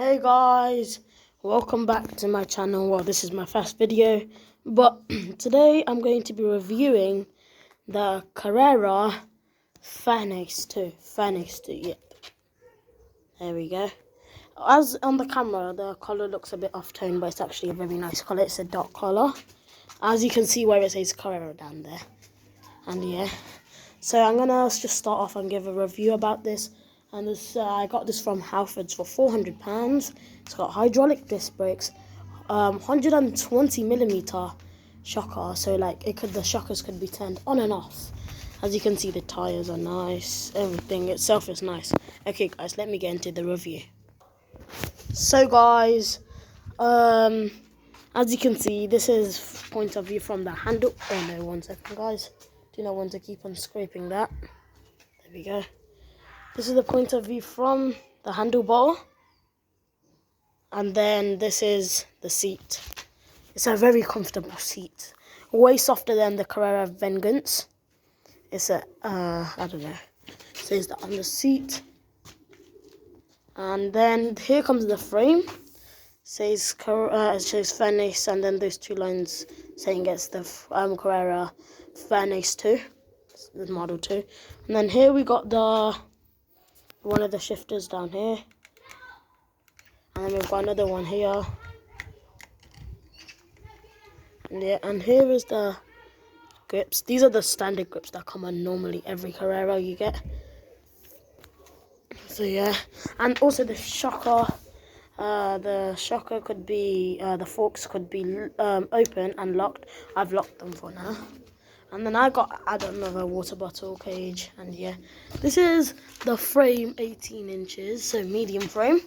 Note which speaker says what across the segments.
Speaker 1: Hey guys, welcome back to my channel. Well, this is my first video, but today I'm going to be reviewing the Carrera Furnace 2. Yep. There we go. As on the camera, the color looks a bit off-tone, but it's actually a very nice color. It's a dark color, as you can see where it says Carrera down there. And yeah, so I'm gonna just start off and give a review about this. And this, I got this from Halfords for £400. It's got hydraulic disc brakes, 120mm shocker, so like the shockers could be turned on and off. As you can see, the tires are nice, everything itself is nice. Okay guys, let me get into the review. So guys, as you can see, this is point of view from the handle. Oh no, 1 second guys, do not want to keep on scraping that. There we go. This is the point of view from the handlebar, and then this is the seat. It's a very comfortable seat, way softer than the Carrera Vengeance. It's a, I don't know, it says that on the seat. And then here comes the frame. It says Furnace, and then those two lines saying it's the Carrera Furnace 2, the Model 2. And then here we got one of the shifters down here, and then we've got another one here, and yeah, and here is the grips. These are the standard grips that come on normally every Carrera you get. So yeah, and also the shocker. The shocker could be, the forks could be open and locked. I've locked them for now. And then I added another water bottle cage, and yeah, this is the frame, 18 inches, so medium frame.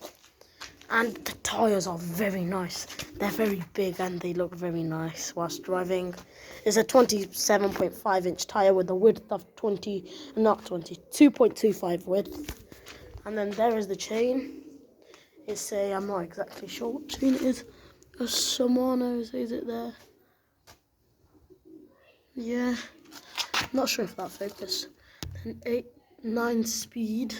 Speaker 1: And the tires are very nice. They're very big and they look very nice whilst driving. It's a 27.5 inch tire with a width of 2.25 width. And then there is the chain. It's I'm not exactly sure what chain it is. A Shimano, is it there? Yeah, not sure if that focus. Then 9 speed.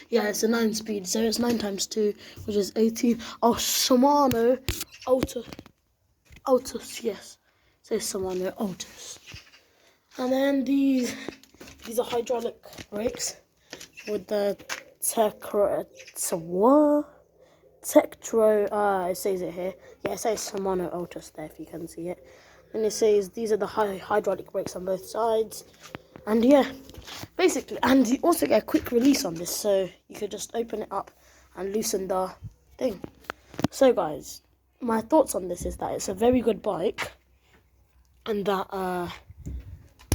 Speaker 1: Yeah, it's a 9 speed, so it's 9 times 2, which is 18. Oh, Shimano Altus, yes. So Shimano Altus. And then these are hydraulic brakes with the Tektro. It says it here. Yeah, it says Shimano Altus there if you can see it. And it says these are the hydraulic brakes on both sides. And yeah, basically, and you also get a quick release on this, so you could just open it up and loosen the thing. So guys, my thoughts on this is that it's a very good bike, and that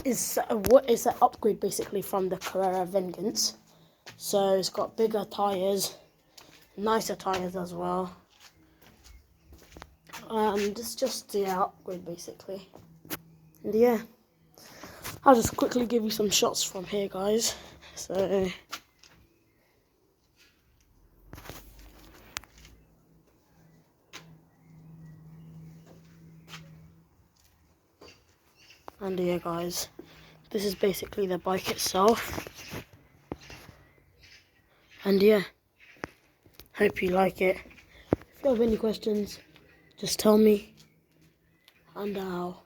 Speaker 1: it's an upgrade basically from the Carrera Vengeance. So it's got bigger tires, nicer tires as well. And it's just the upgrade basically. And yeah, I'll just quickly give you some shots from here guys. So and yeah guys, this is basically the bike itself. And yeah, hope you like it. If you have any questions, just tell me and I'll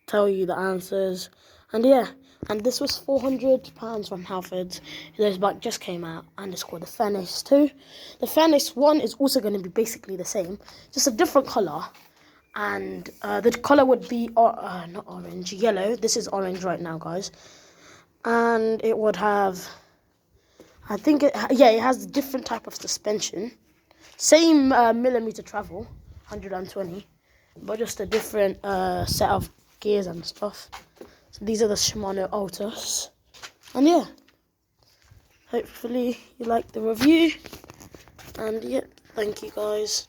Speaker 1: tell you the answers. And yeah, and this was £400 from Halfords. This bike just came out, and it's called the Furnace 2. The Furnace 1 is also going to be basically the same, just a different colour. And the colour would be not orange, yellow. This is orange right now guys. And it would have, I think it has a different type of suspension, same millimeter travel, 120, but just a different set of gears and stuff. So these are the Shimano Altus. And yeah, hopefully you like the review. And yeah, thank you guys.